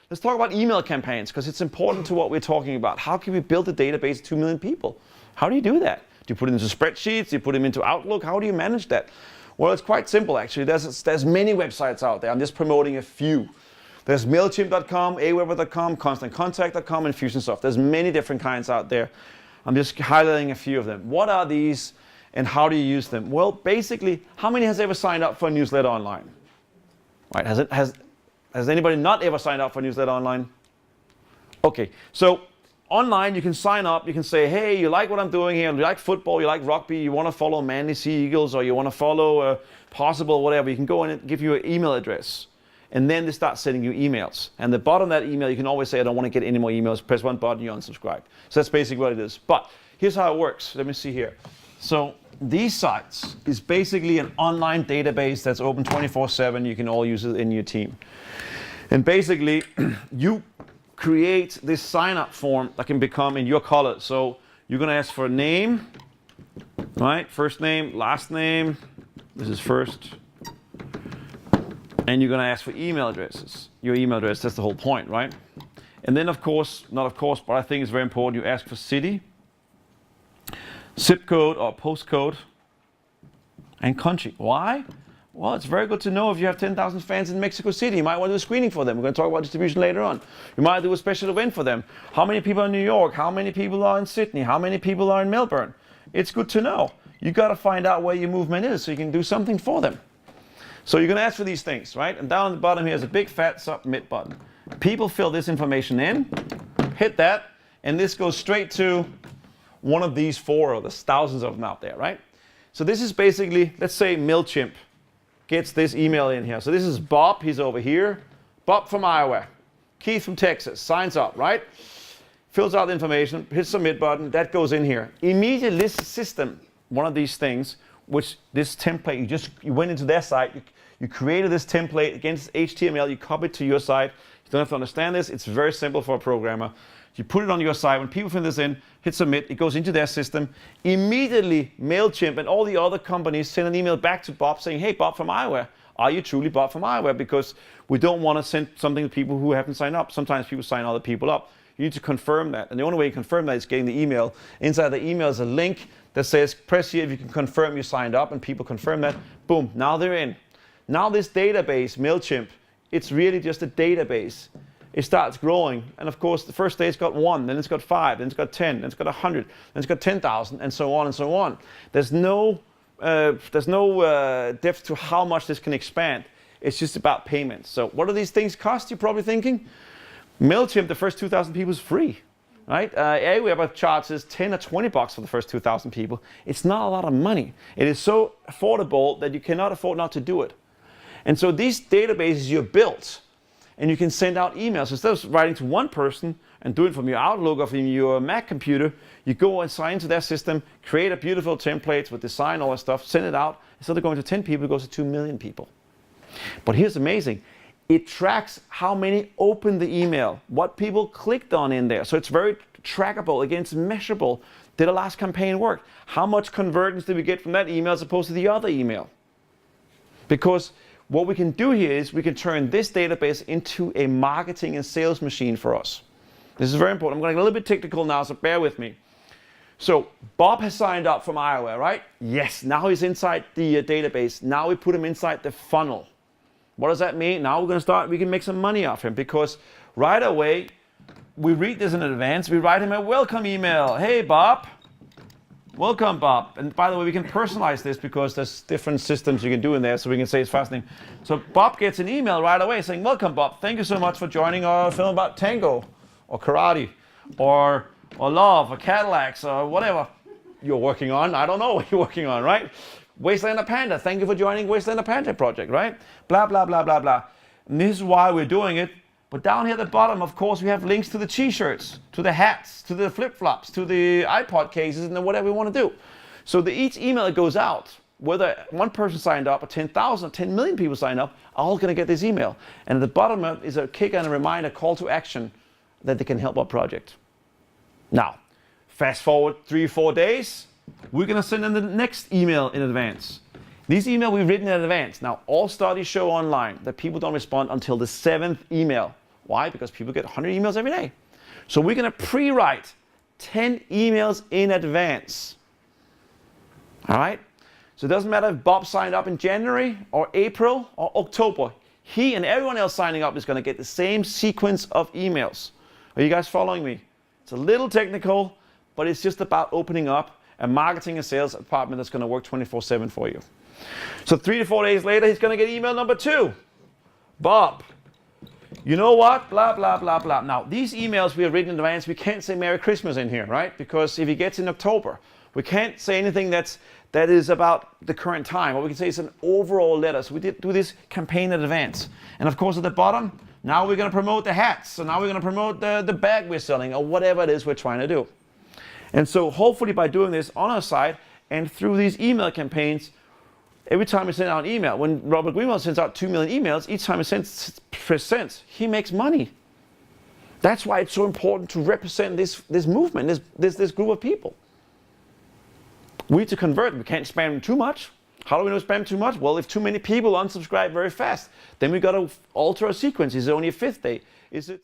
Let's talk about email campaigns, because it's important to what we're talking about. How can we build a database of 2 million people? How do you do that? Do you put it into spreadsheets? Do you put them into Outlook? How do you manage that? Well, it's quite simple, actually. There's many websites out there. I'm just promoting a few. There's MailChimp.com, Aweber.com, ConstantContact.com, and Fusionsoft. There's many different kinds out there. I'm just highlighting a few of them. What are these and how do you use them? Well, basically, how many has ever signed up for a newsletter online? Right, has anybody not ever signed up for a newsletter online? Okay, so online you can sign up, you can say, hey, you like what I'm doing here, you like football, you like rugby, you want to follow Manly Sea Eagles, or you want to follow Possible, whatever. You can go in and give you an email address. And then they start sending you emails. And the bottom of that email, you can always say, I don't want to get any more emails. Press one button, you unsubscribe. So that's basically what it is. But here's how it works. Let me see here. So these sites is basically an online database that's open 24/7. You can all use it in your team. And basically, you create this sign-up form that can become in your color. So you're going to ask for a name, right? First name, last name. This is first. And you're going to ask for email addresses. Your email address, that's the whole point, right? And then, of course, not of course, but I think it's very important, you ask for city, zip code or postcode, and country. Why? Well, it's very good to know if you have 10,000 fans in Mexico City. You might want to do a screening for them. We're going to talk about distribution later on. You might do a special event for them. How many people are in New York? How many people are in Sydney? How many people are in Melbourne? It's good to know. You got to find out where your movement is so you can do something for them. So you're going to ask for these things, right? And down at the bottom here is a big fat submit button. People fill this information in, hit that, and this goes straight to one of these four, or there's thousands of them out there, right? So this is basically, let's say MailChimp gets this email in here. So this is Bob, he's over here. Bob from Iowa. Keith from Texas, signs up, right? Fills out the information, hits submit button, that goes in here. Immediately this system, one of these things, which this template, you went into their site, you created this template against HTML, you copy it to your site. You don't have to understand this, it's very simple for a programmer. You put it on your site, when people fill this in, hit submit, it goes into their system. Immediately, MailChimp and all the other companies send an email back to Bob saying, hey, Bob from Iowa, are you truly Bob from Iowa? Because we don't want to send something to people who haven't signed up. Sometimes people sign other people up. You need to confirm that. And the only way you confirm that is getting the email. Inside the email is a link that says, press here if you can confirm you signed up, and people confirm that. Boom, now they're in. Now this database, MailChimp, it's really just a database. It starts growing, and of course the first day it's got 1, then it's got 5, then it's got 10, then it's got 100, then it's got 10,000, and so on and so on. There's no depth to how much this can expand. It's just about payments. So what do these things cost, you're probably thinking? MailChimp, the first 2,000 people is free. Right? Aweber charges 10 or 20 bucks for the first 2,000 people. It's not a lot of money. It is so affordable that you cannot afford not to do it. And so these databases you built, and you can send out emails. Instead of writing to one person and do it from your Outlook or from your Mac computer, you go and sign into their system, create a beautiful template with design, all that stuff, send it out. Instead of going to 10 people, it goes to 2 million people. But here's amazing. It tracks how many opened the email, what people clicked on in there. So it's very trackable, again, it's measurable. Did the last campaign work? How much conversions did we get from that email as opposed to the other email? Because what we can do here is we can turn this database into a marketing and sales machine for us. This is very important. I'm going to get a little bit technical now, so bear with me. So Bob has signed up from Iowa, right? Yes, now he's inside the database. Now we put him inside the funnel. What does that mean? Now we're going to start, we can make some money off him, because right away, we read this in advance, we write him a welcome email. Hey Bob, welcome Bob. And by the way, we can personalize this because there's different systems you can do in there, so we can say his first name. So Bob gets an email right away saying, welcome Bob, thank you so much for joining our film about tango, or karate, or love, or Cadillacs, or whatever you're working on. I don't know what you're working on, right? Wasteland of Panda, thank you for joining Wasteland of Panda project, right? Blah, blah, blah, blah, blah. And this is why we're doing it. But down here at the bottom, of course, we have links to the t-shirts, to the hats, to the flip-flops, to the iPod cases, and whatever we want to do. So each email that goes out, whether one person signed up or 10,000, 10 million people signed up, are all going to get this email. And at the bottom of it is a kick and a reminder, call to action, that they can help our project. Now, fast forward 3 or 4 days, we're going to send them the next email in advance. These emails we've written in advance. Now, all studies show online that people don't respond until the 7th email. Why? Because people get 100 emails every day. So we're going to pre-write 10 emails in advance. All right? So it doesn't matter if Bob signed up in January or April or October. He and everyone else signing up is going to get the same sequence of emails. Are you guys following me? It's a little technical, but it's just about opening up a marketing and sales department that's going to work 24/7 for you. So 3 to 4 days later, he's going to get email number 2. Bob, you know what? Blah, blah, blah, blah. Now, these emails we have written in advance, we can't say Merry Christmas in here, right? Because if he gets in October, we can't say anything that is about the current time. What we can say is an overall letter. So we did do this campaign in advance. And of course, at the bottom, now we're going to promote the hats. So now we're going to promote the bag we're selling or whatever it is we're trying to do. And so hopefully by doing this on our site and through these email campaigns, every time we send out an email, when Robert Greenwald sends out 2 million emails, each time he presents, he makes money. That's why it's so important to represent this movement, this group of people. We need to convert. We can't spam them too much. How do we know spam too much? Well, if too many people unsubscribe very fast, then we got to alter our sequence. Is it only a 5th day? Is it